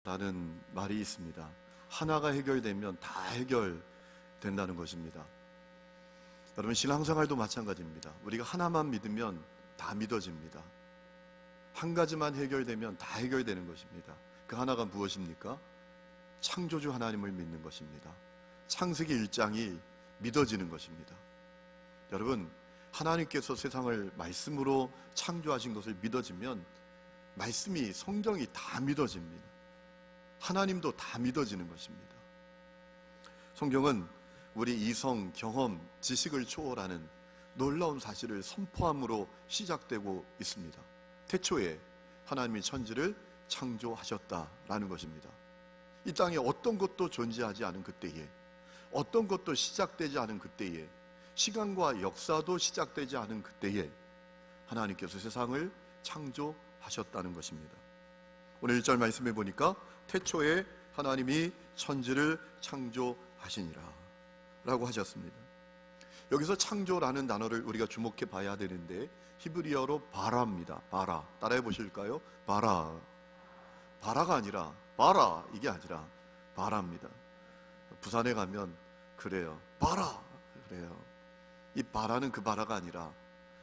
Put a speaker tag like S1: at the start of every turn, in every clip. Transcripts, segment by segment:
S1: 라는 말이 있습니다. 하나가 해결되면 다 해결된다는 것입니다. 여러분, 신앙생활도 마찬가지입니다. 우리가 하나만 믿으면 다 믿어집니다. 한 가지만 해결되면 다 해결되는 것입니다. 그 하나가 무엇입니까? 창조주 하나님을 믿는 것입니다. 창세기 1장이 믿어지는 것입니다. 여러분, 하나님께서 세상을 말씀으로 창조하신 것을 믿어지면 말씀이, 성경이 다 믿어집니다. 하나님도 다 믿어지는 것입니다. 성경은 우리 이성, 경험, 지식을 초월하는 놀라운 사실을 선포함으로 시작되고 있습니다. 태초에 하나님이 천지를 창조하셨다라는 것입니다. 이 땅에 어떤 것도 존재하지 않은 그때에, 어떤 것도 시작되지 않은 그때에, 시간과 역사도 시작되지 않은 그때에 하나님께서 세상을 창조하셨다는 것입니다. 오늘 1절 말씀해 보니까 태초에 하나님이 천지를 창조하시니라 라고 하셨습니다. 여기서 창조라는 단어를 우리가 주목해 봐야 되는데 히브리어로 바라입니다. 바라, 따라해 보실까요? 바라. 바라가 아니라 바라, 이게 아니라 바라입니다. 부산에 가면 그래요. 바라 그래요. 이 바라는 그 바라가 아니라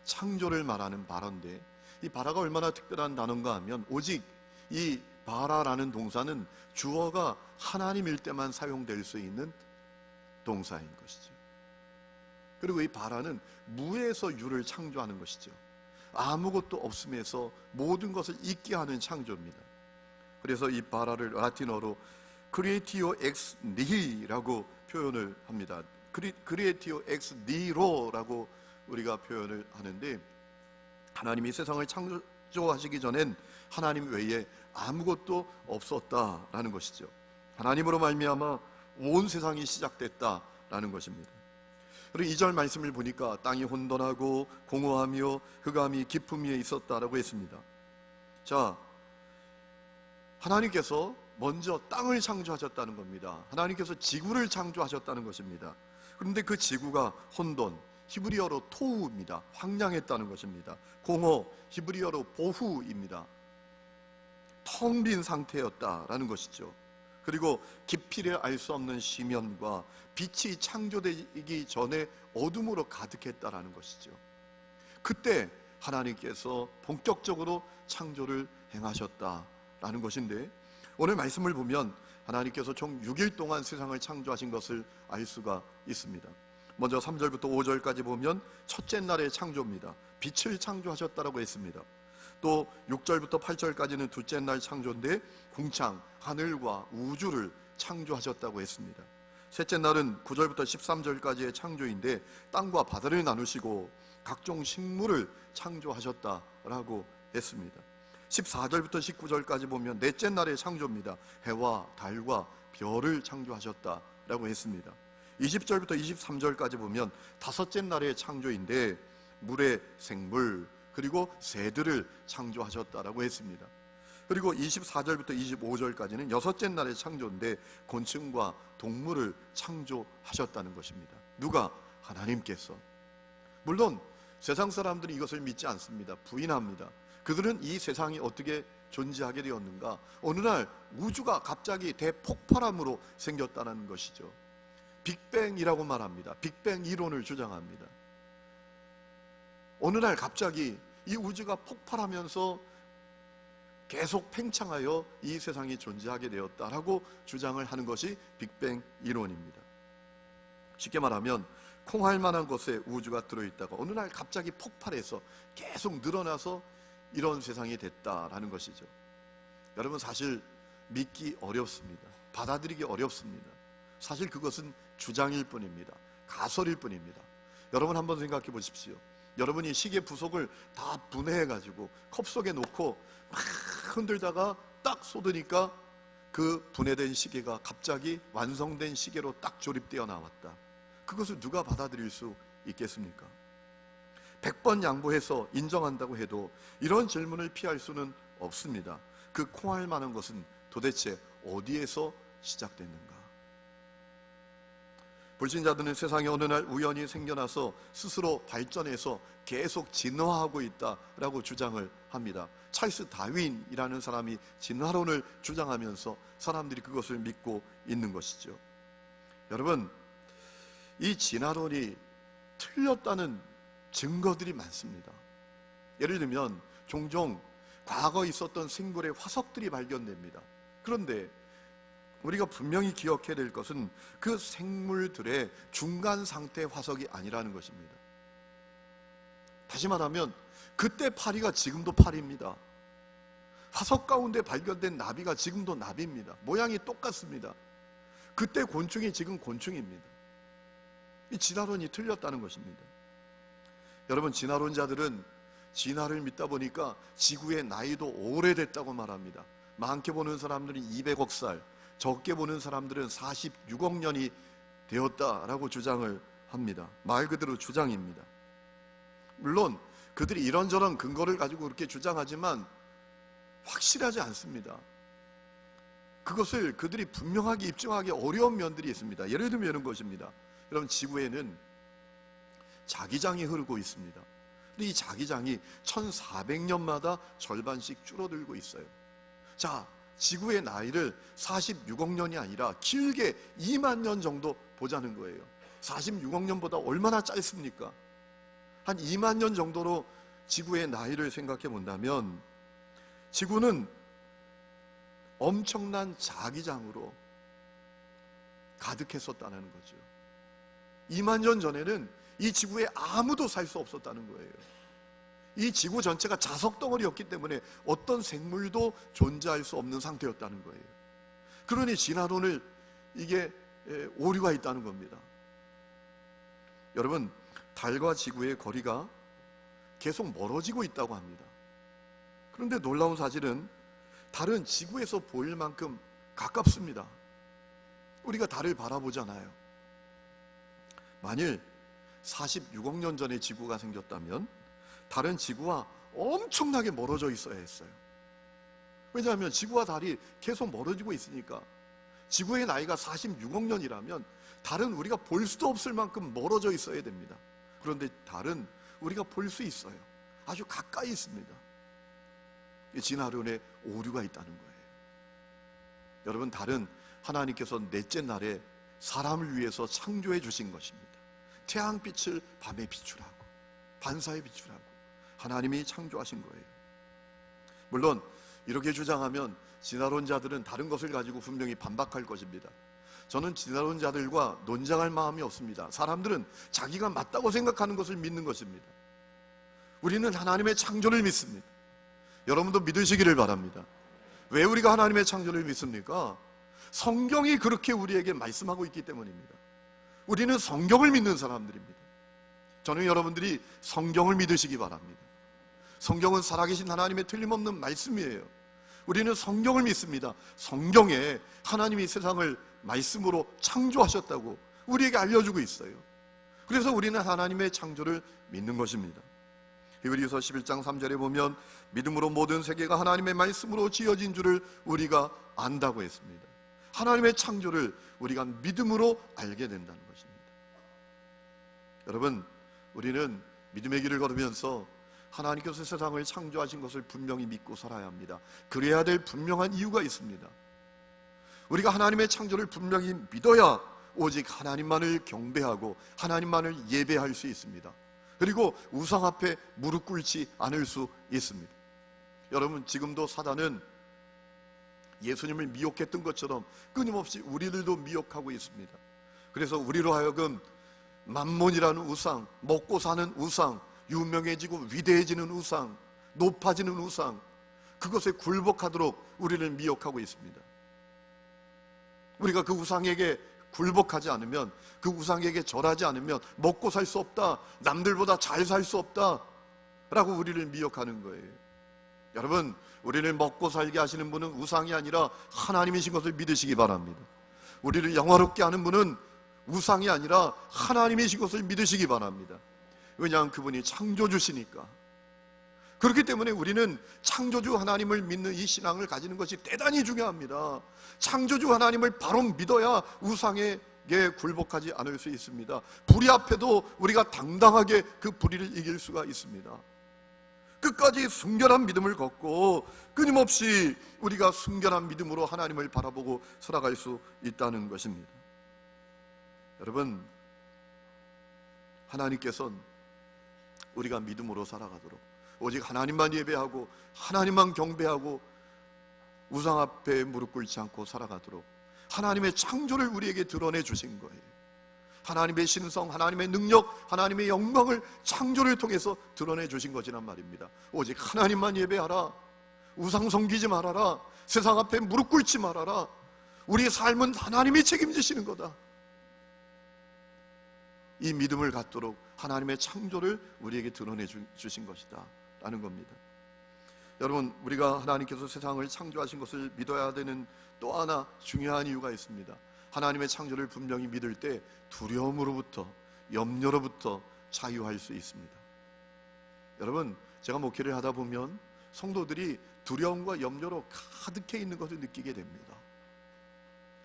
S1: 창조를 말하는 바라인데, 이 바라가 얼마나 특별한 단어인가 하면 오직 이 바라라는 동사는 주어가 하나님일 때만 사용될 수 있는 동사인 것이죠. 그리고 이 바라는 무에서 유를 창조하는 것이죠. 아무것도 없음에서 모든 것을 있게 하는 창조입니다. 그래서 이 바라를 라틴어로 creatio ex nihil이라고 표현을 합니다. creatio ex nihilo라고 우리가 표현을 하는데, 하나님이 세상을 창조하시기 전엔 하나님 외에 아무것도 없었다라는 것이죠. 하나님으로 말미암아 온 세상이 시작됐다라는 것입니다. 그리고 2절 말씀을 보니까 땅이 혼돈하고 공허하며 흑암이 깊음 위에 있었다라고 했습니다. 자, 하나님께서 먼저 땅을 창조하셨다는 겁니다. 하나님께서 지구를 창조하셨다는 것입니다. 그런데 그 지구가 혼돈, 히브리어로 토우입니다. 황량했다는 것입니다. 공허, 히브리어로 보후입니다. 텅 빈 상태였다라는 것이죠. 그리고 깊이를 알 수 없는 심연과 빛이 창조되기 전에 어둠으로 가득했다라는 것이죠. 그때 하나님께서 본격적으로 창조를 행하셨다라는 것인데, 오늘 말씀을 보면 하나님께서 총 6일 동안 세상을 창조하신 것을 알 수가 있습니다. 먼저 3절부터 5절까지 보면 첫째 날의 창조입니다. 빛을 창조하셨다라고 했습니다. 또 6절부터 8절까지는 둘째 날 창조인데 궁창, 하늘과 우주를 창조하셨다고 했습니다. 셋째 날은 9절부터 13절까지의 창조인데 땅과 바다를 나누시고 각종 식물을 창조하셨다라고 했습니다. 14절부터 19절까지 보면 넷째 날의 창조입니다. 해와 달과 별을 창조하셨다라고 했습니다. 20절부터 23절까지 보면 다섯째 날의 창조인데 물의 생물 그리고 새들을 창조하셨다라고 했습니다. 그리고 24절부터 25절까지는 여섯째 날의 창조인데 곤충과 동물을 창조하셨다는 것입니다. 누가? 하나님께서. 물론 세상 사람들이 이것을 믿지 않습니다. 부인합니다. 그들은 이 세상이 어떻게 존재하게 되었는가? 어느 날 우주가 갑자기 대폭발함으로 생겼다는 것이죠. 빅뱅이라고 말합니다. 빅뱅 이론을 주장합니다. 어느 날 갑자기 이 우주가 폭발하면서 계속 팽창하여 이 세상이 존재하게 되었다라고 주장을 하는 것이 빅뱅 이론입니다. 쉽게 말하면 콩알 만한 것에 우주가 들어있다가 어느 날 갑자기 폭발해서 계속 늘어나서 이런 세상이 됐다라는 것이죠. 여러분, 사실 믿기 어렵습니다. 받아들이기 어렵습니다. 사실 그것은 주장일 뿐입니다. 가설일 뿐입니다. 여러분 한번 생각해 보십시오. 여러분이 시계 부속을 다 분해해가지고 컵 속에 놓고 막 흔들다가 딱 쏟으니까 그 분해된 시계가 갑자기 완성된 시계로 딱 조립되어 나왔다. 그것을 누가 받아들일 수 있겠습니까? 100번 양보해서 인정한다고 해도 이런 질문을 피할 수는 없습니다. 그 콩알 만한 것은 도대체 어디에서 시작됐는가? 불신자들은 세상에 어느 날 우연히 생겨나서 스스로 발전해서 계속 진화하고 있다라고 주장을 합니다. 찰스 다윈이라는 사람이 진화론을 주장하면서 사람들이 그것을 믿고 있는 것이죠. 여러분, 이 진화론이 틀렸다는 증거들이 많습니다. 예를 들면 종종 과거에 있었던 생물의 화석들이 발견됩니다. 그런데 우리가 분명히 기억해야 될 것은 그 생물들의 중간 상태 화석이 아니라는 것입니다. 다시 말하면 그때 파리가 지금도 파리입니다. 화석 가운데 발견된 나비가 지금도 나비입니다. 모양이 똑같습니다. 그때 곤충이 지금 곤충입니다. 이 진화론이 틀렸다는 것입니다. 여러분, 진화론자들은 진화를 믿다 보니까 지구의 나이도 오래됐다고 말합니다. 많게 보는 사람들은 200억 살, 적게 보는 사람들은 46억 년이 되었다라고 주장을 합니다. 말 그대로 주장입니다. 물론 그들이 이런저런 근거를 가지고 그렇게 주장하지만 확실하지 않습니다. 그것을 그들이 분명하게 입증하기 어려운 면들이 있습니다. 예를 들면 이런 것입니다. 여러분, 지구에는 자기장이 흐르고 있습니다. 근데 이 자기장이 1400년마다 절반씩 줄어들고 있어요. 자, 지구의 나이를 46억 년이 아니라 길게 2만 년 정도 보자는 거예요. 46억 년보다 얼마나 짧습니까? 한 2만 년 정도로 지구의 나이를 생각해 본다면 지구는 엄청난 자기장으로 가득했었다는 거죠. 2만 년 전에는 이 지구에 아무도 살 수 없었다는 거예요. 이 지구 전체가 자석 덩어리였기 때문에 어떤 생물도 존재할 수 없는 상태였다는 거예요. 그러니 진화론을 이게 오류가 있다는 겁니다. 여러분, 달과 지구의 거리가 계속 멀어지고 있다고 합니다. 그런데 놀라운 사실은 달은 지구에서 보일 만큼 가깝습니다. 우리가 달을 바라보잖아요. 만일 46억 년 전에 지구가 생겼다면 달은 지구와 엄청나게 멀어져 있어야 했어요. 왜냐하면 지구와 달이 계속 멀어지고 있으니까. 지구의 나이가 46억 년이라면 달은 우리가 볼 수도 없을 만큼 멀어져 있어야 됩니다. 그런데 달은 우리가 볼 수 있어요. 아주 가까이 있습니다. 진화론에 오류가 있다는 거예요. 여러분, 달은 하나님께서 넷째 날에 사람을 위해서 창조해 주신 것입니다. 태양빛을 밤에 비추라고, 반사에 비추라고 하나님이 창조하신 거예요. 물론 이렇게 주장하면 진화론자들은 다른 것을 가지고 분명히 반박할 것입니다. 저는 진화론자들과 논쟁할 마음이 없습니다. 사람들은 자기가 맞다고 생각하는 것을 믿는 것입니다. 우리는 하나님의 창조를 믿습니다. 여러분도 믿으시기를 바랍니다. 왜 우리가 하나님의 창조를 믿습니까? 성경이 그렇게 우리에게 말씀하고 있기 때문입니다. 우리는 성경을 믿는 사람들입니다. 저는 여러분들이 성경을 믿으시기 바랍니다. 성경은 살아계신 하나님의 틀림없는 말씀이에요. 우리는 성경을 믿습니다. 성경에 하나님이 세상을 말씀으로 창조하셨다고 우리에게 알려주고 있어요. 그래서 우리는 하나님의 창조를 믿는 것입니다. 히브리서 11장 3절에 보면 믿음으로 모든 세계가 하나님의 말씀으로 지어진 줄을 우리가 안다고 했습니다. 하나님의 창조를 우리가 믿음으로 알게 된다는 것입니다. 여러분, 우리는 믿음의 길을 걸으면서 하나님께서 세상을 창조하신 것을 분명히 믿고 살아야 합니다. 그래야 될 분명한 이유가 있습니다. 우리가 하나님의 창조를 분명히 믿어야 오직 하나님만을 경배하고 하나님만을 예배할 수 있습니다. 그리고 우상 앞에 무릎 꿇지 않을 수 있습니다. 여러분, 지금도 사단은 예수님을 미혹했던 것처럼 끊임없이 우리들도 미혹하고 있습니다. 그래서 우리로 하여금 만몬이라는 우상, 먹고 사는 우상, 유명해지고 위대해지는 우상, 높아지는 우상, 그것에 굴복하도록 우리를 미혹하고 있습니다. 우리가 그 우상에게 굴복하지 않으면, 그 우상에게 절하지 않으면 먹고 살 수 없다, 남들보다 잘 살 수 없다 라고 우리를 미혹하는 거예요. 여러분, 우리를 먹고 살게 하시는 분은 우상이 아니라 하나님이신 것을 믿으시기 바랍니다. 우리를 영화롭게 하는 분은 우상이 아니라 하나님이신 것을 믿으시기 바랍니다. 왜냐하면 그분이 창조주시니까. 그렇기 때문에 우리는 창조주 하나님을 믿는 이 신앙을 가지는 것이 대단히 중요합니다. 창조주 하나님을 바로 믿어야 우상에 굴복하지 않을 수 있습니다. 불의 앞에도 우리가 당당하게 그 불의를 이길 수가 있습니다. 끝까지 순결한 믿음을 걷고 끊임없이 우리가 순결한 믿음으로 하나님을 바라보고 살아갈 수 있다는 것입니다. 여러분, 하나님께서는 우리가 믿음으로 살아가도록, 오직 하나님만 예배하고 하나님만 경배하고 우상 앞에 무릎 꿇지 않고 살아가도록 하나님의 창조를 우리에게 드러내 주신 거예요. 하나님의 신성, 하나님의 능력, 하나님의 영광을 창조를 통해서 드러내 주신 거지란 말입니다. 오직 하나님만 예배하라, 우상 섬기지 말아라, 세상 앞에 무릎 꿇지 말아라, 우리의 삶은 하나님이 책임지시는 거다. 이 믿음을 갖도록 하나님의 창조를 우리에게 드러내 주신 것이다 라는 겁니다. 여러분, 우리가 하나님께서 세상을 창조하신 것을 믿어야 되는 또 하나 중요한 이유가 있습니다. 하나님의 창조를 분명히 믿을 때 두려움으로부터, 염려로부터 자유할 수 있습니다. 여러분, 제가 목회를 하다 보면 성도들이 두려움과 염려로 가득해 있는 것을 느끼게 됩니다.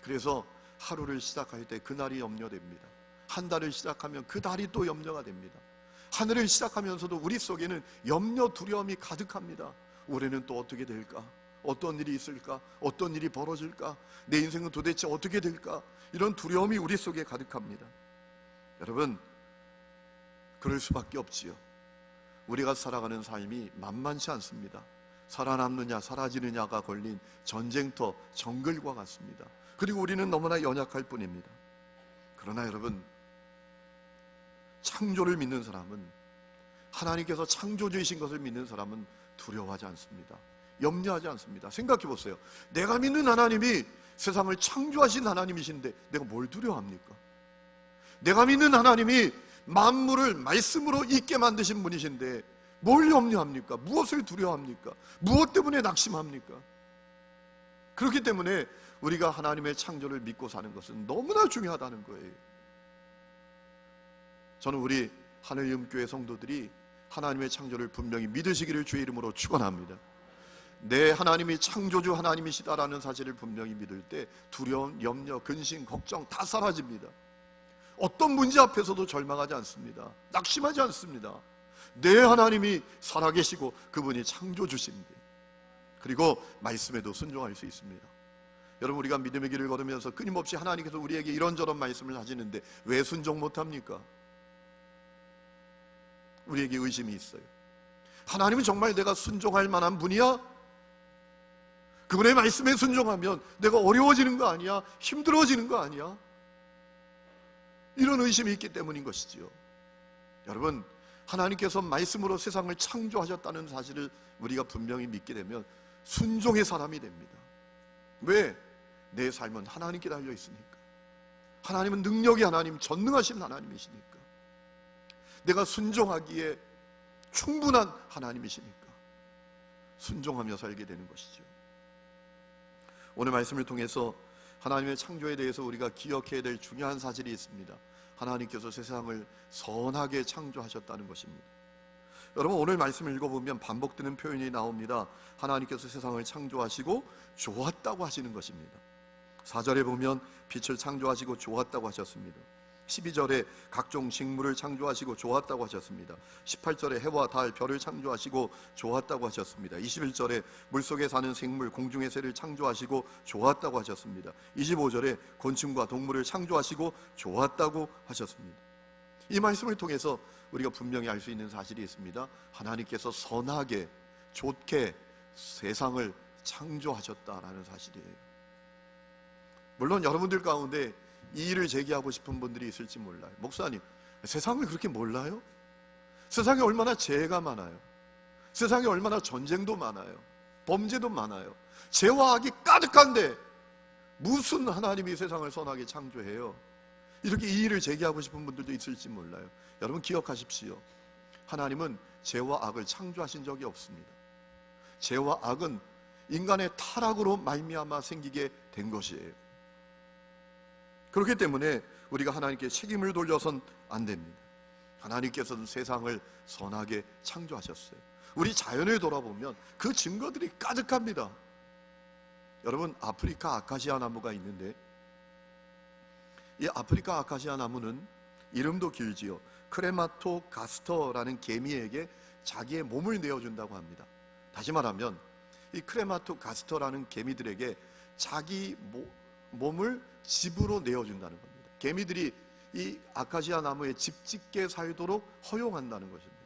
S1: 그래서 하루를 시작할 때 그날이 염려됩니다. 한 달을 시작하면 그 달이 또 염려가 됩니다. 한 해를 시작하면서도 우리 속에는 염려, 두려움이 가득합니다. 올해는 또 어떻게 될까? 어떤 일이 있을까? 어떤 일이 벌어질까? 내 인생은 도대체 어떻게 될까? 이런 두려움이 우리 속에 가득합니다. 여러분, 그럴 수밖에 없지요. 우리가 살아가는 삶이 만만치 않습니다. 살아남느냐 사라지느냐가 걸린 전쟁터, 정글과 같습니다. 그리고 우리는 너무나 연약할 뿐입니다. 그러나 여러분, 창조를 믿는 사람은, 하나님께서 창조주이신 것을 믿는 사람은 두려워하지 않습니다. 염려하지 않습니다. 생각해 보세요. 내가 믿는 하나님이 세상을 창조하신 하나님이신데 내가 뭘 두려워합니까? 내가 믿는 하나님이 만물을 말씀으로 있게 만드신 분이신데 뭘 염려합니까? 무엇을 두려워합니까? 무엇 때문에 낙심합니까? 그렇기 때문에 우리가 하나님의 창조를 믿고 사는 것은 너무나 중요하다는 거예요. 저는 우리 하늘음교회 성도들이 하나님의 창조를 분명히 믿으시기를 주의 이름으로 축원합니다. 내 하나님이 창조주 하나님이시다라는 사실을 분명히 믿을 때 두려움, 염려, 근심, 걱정 다 사라집니다. 어떤 문제 앞에서도 절망하지 않습니다. 낙심하지 않습니다. 내 하나님이 살아계시고 그분이 창조주신데, 그리고 말씀에도 순종할 수 있습니다. 여러분, 우리가 믿음의 길을 걸으면서 끊임없이 하나님께서 우리에게 이런저런 말씀을 하시는데 왜 순종 못합니까? 우리에게 의심이 있어요. 하나님은 정말 내가 순종할 만한 분이야? 그분의 말씀에 순종하면 내가 어려워지는 거 아니야? 힘들어지는 거 아니야? 이런 의심이 있기 때문인 것이지요. 여러분, 하나님께서 말씀으로 세상을 창조하셨다는 사실을 우리가 분명히 믿게 되면 순종의 사람이 됩니다. 왜? 내 삶은 하나님께 달려 있으니까. 하나님은 능력의 하나님, 전능하신 하나님이시니까. 내가 순종하기에 충분한 하나님이시니까 순종하며 살게 되는 것이죠. 오늘 말씀을 통해서 하나님의 창조에 대해서 우리가 기억해야 될 중요한 사실이 있습니다. 하나님께서 세상을 선하게 창조하셨다는 것입니다. 여러분, 오늘 말씀을 읽어보면 반복되는 표현이 나옵니다. 하나님께서 세상을 창조하시고 좋았다고 하시는 것입니다. 4절에 보면 빛을 창조하시고 좋았다고 하셨습니다. 12절에 각종 식물을 창조하시고 좋았다고 하셨습니다. 18절에 해와 달, 별을 창조하시고 좋았다고 하셨습니다. 21절에 물속에 사는 생물, 공중의 새를 창조하시고 좋았다고 하셨습니다. 25절에 곤충과 동물을 창조하시고 좋았다고 하셨습니다. 이 말씀을 통해서 우리가 분명히 알 수 있는 사실이 있습니다. 하나님께서 선하게, 좋게 세상을 창조하셨다라는 사실이에요. 물론 여러분들 가운데 이 일을 제기하고 싶은 분들이 있을지 몰라요. 목사님, 세상을 그렇게 몰라요? 세상에 얼마나 죄가 많아요. 세상에 얼마나 전쟁도 많아요. 범죄도 많아요. 죄와 악이 가득한데 무슨 하나님이 세상을 선하게 창조해요? 이렇게 이 일을 제기하고 싶은 분들도 있을지 몰라요. 여러분, 기억하십시오. 하나님은 죄와 악을 창조하신 적이 없습니다. 죄와 악은 인간의 타락으로 말미암아 생기게 된 것이에요. 그렇기 때문에 우리가 하나님께 책임을 돌려선 안 됩니다. 하나님께서는 세상을 선하게 창조하셨어요. 우리 자연을 돌아보면 그 증거들이 가득합니다. 여러분, 아프리카 아카시아 나무가 있는데 이 아프리카 아카시아 나무는 이름도 길지요. 크레마토가스터라는 개미에게 자기의 몸을 내어준다고 합니다. 다시 말하면 이 크레마토가스터라는 개미들에게 자기 몸을 집으로 내어준다는 겁니다. 개미들이 이 아카시아 나무에 집 짓게 살도록 허용한다는 것입니다.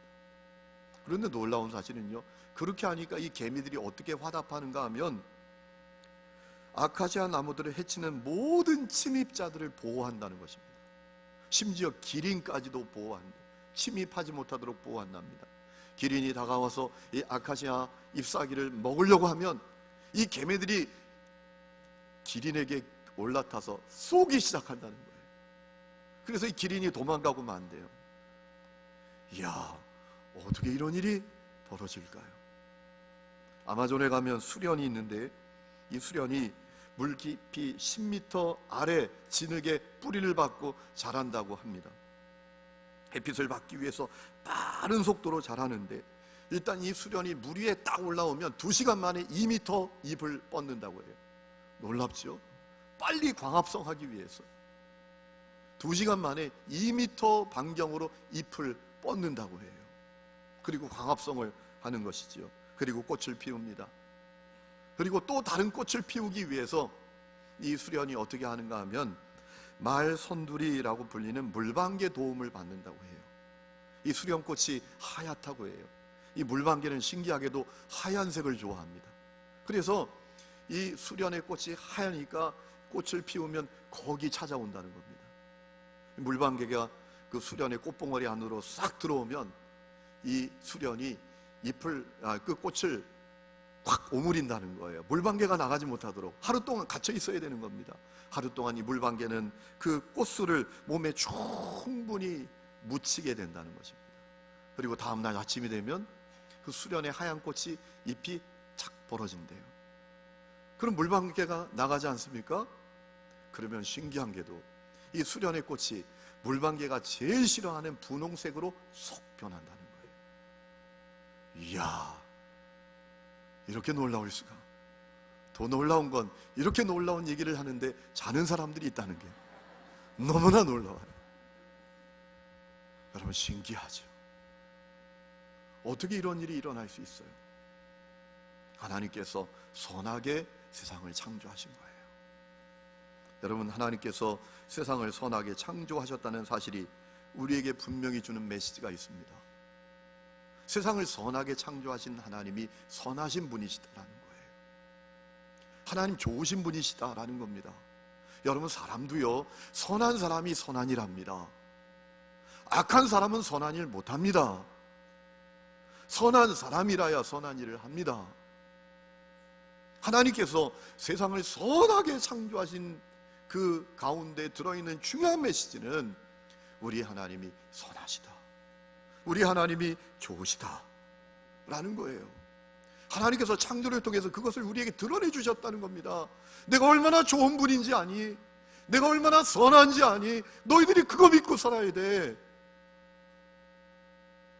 S1: 그런데 놀라운 사실은요, 그렇게 하니까 이 개미들이 어떻게 화답하는가 하면 아카시아 나무들을 해치는 모든 침입자들을 보호한다는 것입니다. 심지어 기린까지도 보호한다. 침입하지 못하도록 보호한답니다. 기린이 다가와서 이 아카시아 잎사귀를 먹으려고 하면 이 개미들이 기린에게 올라타서 쏘기 시작한다는 거예요. 그래서 이 기린이 도망가고 만대요. 이야, 어떻게 이런 일이 벌어질까요? 아마존에 가면 수련이 있는데 이 수련이 물 깊이 10m 아래 진흙에 뿌리를 받고 자란다고 합니다. 햇빛을 받기 위해서 빠른 속도로 자라는데 일단 이 수련이 물 위에 딱 올라오면 2시간 만에 2m 잎을 뻗는다고 해요. 놀랍죠? 빨리 광합성하기 위해서 2시간 만에 2m 반경으로 잎을 뻗는다고 해요. 그리고 광합성을 하는 것이지요. 그리고 꽃을 피웁니다. 그리고 또 다른 꽃을 피우기 위해서 이 수련이 어떻게 하는가 하면 말선두리라고 불리는 물방개 도움을 받는다고 해요. 이 수련꽃이 하얗다고 해요. 이 물방개는 신기하게도 하얀색을 좋아합니다. 그래서 이 수련의 꽃이 하얘니까 꽃을 피우면 거기 찾아온다는 겁니다. 물방개가 그 수련의 꽃봉오리 안으로 싹 들어오면 이 수련이 그 꽃을 확 오므린다는 거예요. 물방개가 나가지 못하도록 하루 동안 갇혀 있어야 되는 겁니다. 하루 동안 이 물방개는 그 꽃술을 몸에 충분히 묻히게 된다는 것입니다. 그리고 다음날 아침이 되면 그 수련의 하얀 꽃이 잎이 착 벌어진대요. 그럼 물방개가 나가지 않습니까? 그러면 신기한 게도 이 수련의 꽃이 물방개가 제일 싫어하는 분홍색으로 쏙 변한다는 거예요. 이야, 이렇게 놀라울 수가. 더 놀라운 건 이렇게 놀라운 얘기를 하는데 자는 사람들이 있다는 게 너무나 놀라워요. 여러분, 신기하죠? 어떻게 이런 일이 일어날 수 있어요? 하나님께서 선하게 세상을 창조하신 거예요. 여러분, 하나님께서 세상을 선하게 창조하셨다는 사실이 우리에게 분명히 주는 메시지가 있습니다. 세상을 선하게 창조하신 하나님이 선하신 분이시다라는 거예요. 하나님 좋으신 분이시다라는 겁니다. 여러분, 사람도요, 선한 사람이 선한 일 합니다. 악한 사람은 선한 일 못합니다. 선한 사람이라야 선한 일을 합니다. 하나님께서 세상을 선하게 창조하신 그 가운데 들어있는 중요한 메시지는 우리 하나님이 선하시다, 우리 하나님이 좋으시다 라는 거예요. 하나님께서 창조를 통해서 그것을 우리에게 드러내 주셨다는 겁니다. 내가 얼마나 좋은 분인지 아니? 내가 얼마나 선한지 아니? 너희들이 그거 믿고 살아야 돼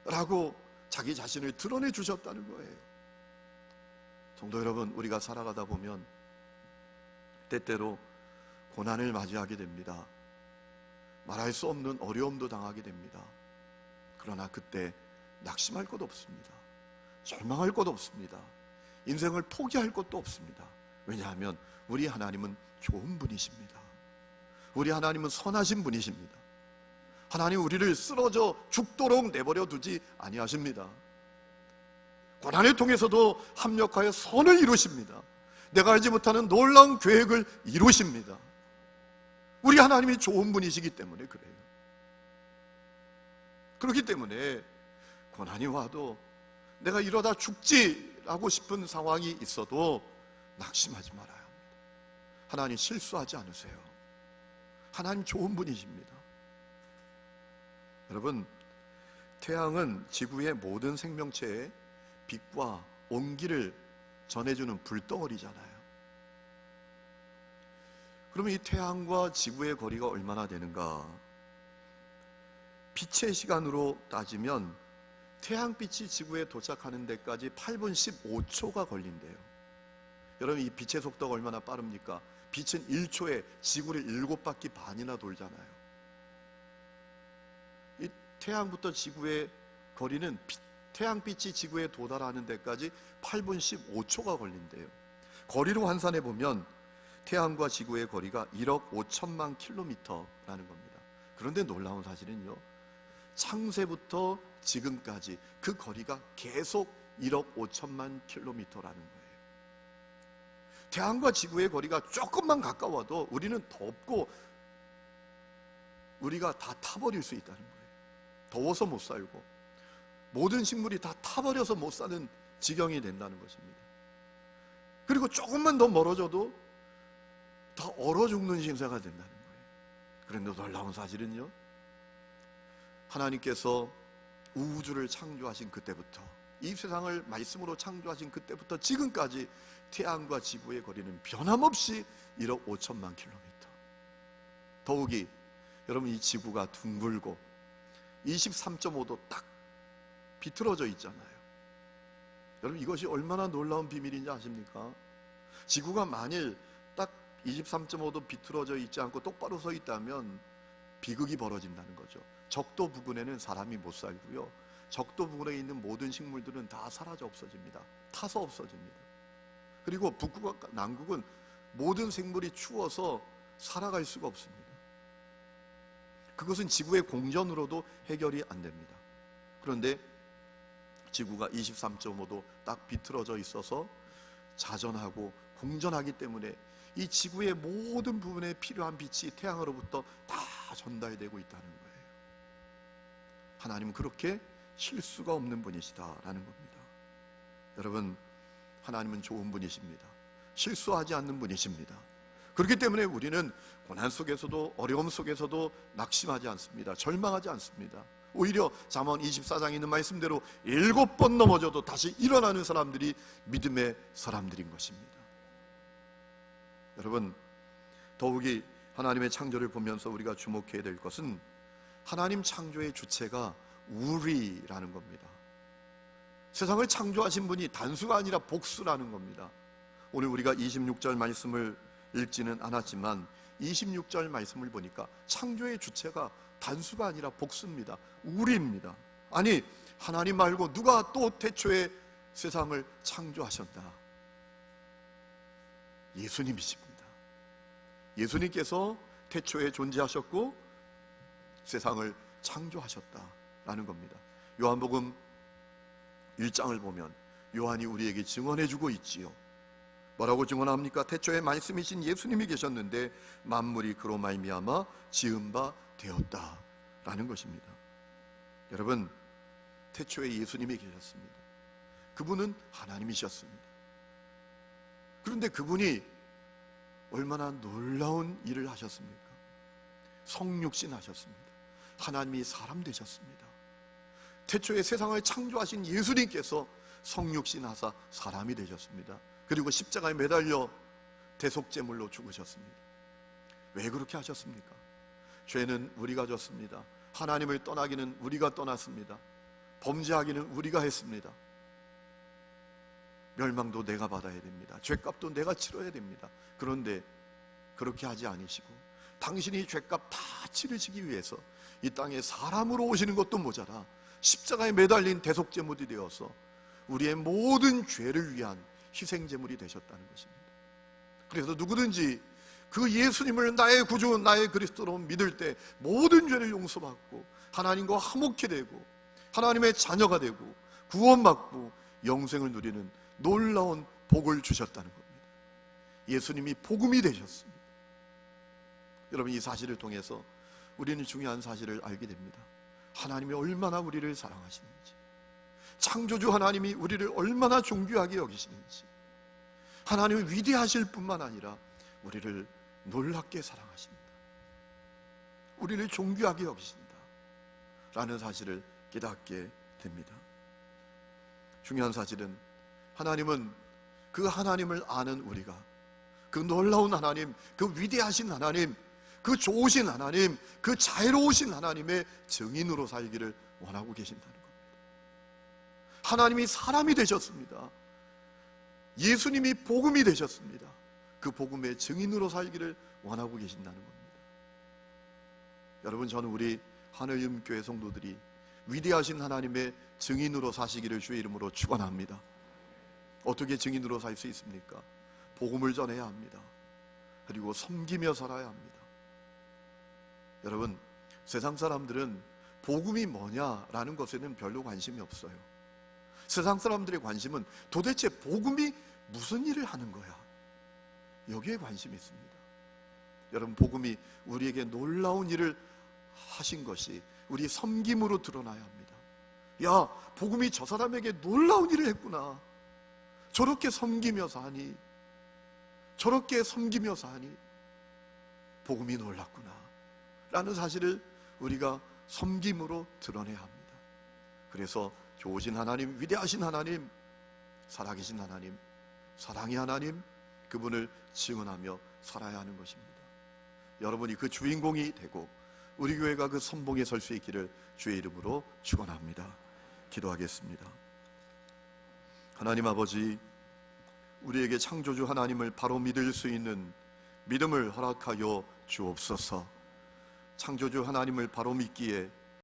S1: 라고 자기 자신을 드러내 주셨다는 거예요. 성도 여러분, 우리가 살아가다 보면 때때로 고난을 맞이하게 됩니다. 말할 수 없는 어려움도 당하게 됩니다. 그러나 그때 낙심할 것도 없습니다. 절망할 것도 없습니다. 인생을 포기할 것도 없습니다. 왜냐하면 우리 하나님은 좋은 분이십니다. 우리 하나님은 선하신 분이십니다. 하나님 우리를 쓰러져 죽도록 내버려 두지 아니하십니다. 고난을 통해서도 합력하여 선을 이루십니다. 내가 알지 못하는 놀라운 계획을 이루십니다. 우리 하나님이 좋은 분이시기 때문에 그래요. 그렇기 때문에 고난이 와도 내가 이러다 죽지라고 싶은 상황이 있어도 낙심하지 말아야 합니다. 하나님 실수하지 않으세요. 하나님 좋은 분이십니다. 여러분, 태양은 지구의 모든 생명체에 빛과 온기를 전해주는 불덩어리잖아요. 그러면 이 태양과 지구의 거리가 얼마나 되는가? 빛의 시간으로 따지면 태양빛이 지구에 도착하는 데까지 8분 15초가 걸린대요. 여러분, 이 빛의 속도가 얼마나 빠릅니까? 빛은 1초에 지구를 7바퀴 반이나 돌잖아요. 이 태양부터 지구의 거리는 태양빛이 지구에 도달하는 데까지 8분 15초가 걸린대요. 거리로 환산해 보면 태양과 지구의 거리가 1억 5천만 킬로미터라는 겁니다. 그런데 놀라운 사실은요, 창세부터 지금까지 그 거리가 계속 1억 5천만 킬로미터라는 거예요. 태양과 지구의 거리가 조금만 가까워도 우리는 덥고 우리가 다 타버릴 수 있다는 거예요. 더워서 못 살고 모든 식물이 다 타버려서 못 사는 지경이 된다는 것입니다. 그리고 조금만 더 멀어져도 다 얼어 죽는 신세가 된다는 거예요. 그런데 놀라운 사실은요, 하나님께서 우주를 창조하신 그때부터, 이 세상을 말씀으로 창조하신 그때부터 지금까지 태양과 지구의 거리는 변함없이 1억 5천만 킬로미터. 더욱이 여러분, 이 지구가 둥글고 23.5도 딱 비틀어져 있잖아요. 여러분, 이것이 얼마나 놀라운 비밀인지 아십니까? 지구가 만일 딱 23.5도 비틀어져 있지 않고 똑바로 서 있다면 비극이 벌어진다는 거죠. 적도 부근에는 사람이 못 살고요, 적도 부근에 있는 모든 식물들은 다 사라져 없어집니다. 타서 없어집니다. 그리고 북극과 남극은 모든 생물이 추워서 살아갈 수가 없습니다. 그것은 지구의 공전으로도 해결이 안 됩니다. 그런데 지구가 23.5도 딱 비틀어져 있어서 자전하고 공전하기 때문에 이 지구의 모든 부분에 필요한 빛이 태양으로부터 다 전달되고 있다는 거예요. 하나님은 그렇게 실수가 없는 분이시다라는 겁니다. 여러분, 하나님은 좋은 분이십니다. 실수하지 않는 분이십니다. 그렇기 때문에 우리는 고난 속에서도 어려움 속에서도 낙심하지 않습니다. 절망하지 않습니다. 오히려 잠언 24장에 있는 말씀대로 7번 넘어져도 다시 일어나는 사람들이 믿음의 사람들인 것입니다. 여러분, 더욱이 하나님의 창조를 보면서 우리가 주목해야 될 것은 하나님 창조의 주체가 우리라는 겁니다. 세상을 창조하신 분이 단수가 아니라 복수라는 겁니다. 오늘 우리가 26절 말씀을 읽지는 않았지만 26절 말씀을 보니까 창조의 주체가 단수가 아니라 복수입니다. 우리입니다. 아니, 하나님 말고 누가 또 태초에 세상을 창조하셨나? 예수님이십니다. 예수님께서 태초에 존재하셨고 세상을 창조하셨다라는 겁니다. 요한복음 1장을 보면 요한이 우리에게 증언해주고 있지요. 뭐라고 증언합니까? 태초에 말씀이신 예수님이 계셨는데 만물이 그로 말미암아 지은 바 되었다라는 것입니다. 여러분, 태초에 예수님이 계셨습니다. 그분은 하나님이셨습니다. 그런데 그분이 얼마나 놀라운 일을 하셨습니까? 성육신 하셨습니다. 하나님이 사람 되셨습니다. 태초에 세상을 창조하신 예수님께서 성육신 하사 사람이 되셨습니다. 그리고 십자가에 매달려 대속제물로 죽으셨습니다. 왜 그렇게 하셨습니까? 죄는 우리가 졌습니다. 하나님을 떠나기는 우리가 떠났습니다. 범죄하기는 우리가 했습니다. 멸망도 내가 받아야 됩니다. 죄값도 내가 치러야 됩니다. 그런데 그렇게 하지 않으시고 당신이 죄값 다 치르시기 위해서 이 땅에 사람으로 오시는 것도 모자라 십자가에 매달린 대속제물이 되어서 우리의 모든 죄를 위한 희생제물이 되셨다는 것입니다. 그래서 누구든지 그 예수님을 나의 구주, 나의 그리스도로 믿을 때 모든 죄를 용서받고 하나님과 화목히 되고 하나님의 자녀가 되고 구원받고 영생을 누리는 놀라운 복을 주셨다는 겁니다. 예수님이 복음이 되셨습니다. 여러분, 이 사실을 통해서 우리는 중요한 사실을 알게 됩니다. 하나님이 얼마나 우리를 사랑하시는지, 창조주 하나님이 우리를 얼마나 존귀하게 여기시는지, 하나님이 위대하실 뿐만 아니라 우리를 놀랍게 사랑하십니다. 우리를 존귀하게 여기신다 라는 사실을 깨닫게 됩니다. 중요한 사실은 하나님은 그 하나님을 아는 우리가 그 놀라운 하나님, 그 위대하신 하나님, 그 좋으신 하나님, 그 자애로우신 하나님의 증인으로 살기를 원하고 계신다는 겁니다. 하나님이 사람이 되셨습니다. 예수님이 복음이 되셨습니다. 그 복음의 증인으로 살기를 원하고 계신다는 겁니다. 여러분, 저는 우리 하늘림교회 성도들이 위대하신 하나님의 증인으로 사시기를 주의 이름으로 축원합니다. 어떻게 증인으로 살 수 있습니까? 복음을 전해야 합니다. 그리고 섬기며 살아야 합니다. 여러분, 세상 사람들은 복음이 뭐냐라는 것에는 별로 관심이 없어요. 세상 사람들의 관심은 도대체 복음이 무슨 일을 하는 거야, 여기에 관심이 있습니다. 여러분, 복음이 우리에게 놀라운 일을 하신 것이 우리 섬김으로 드러나야 합니다. 야, 복음이 저 사람에게 놀라운 일을 했구나, 저렇게 섬기며 사니, 저렇게 섬기며 사니 복음이 놀랐구나 라는 사실을 우리가 섬김으로 드러내야 합니다. 그래서 좋으신 하나님, 위대하신 하나님, 살아계신 하나님, 사랑의 하나님, 그분을 증언하며 살아야 하는 것입니다. 여러분이 그 주인공이 되고 우리 교회가 그 선봉에 설 수 있기를 주의 이름으로 축원합니다. 기도하겠습니다. 하나님 아버지, 우리에게 창조주 하나님을 바로 믿을 수 있는 믿음을 허락하여 주옵소서. 창조주 하나님을 바로 믿기에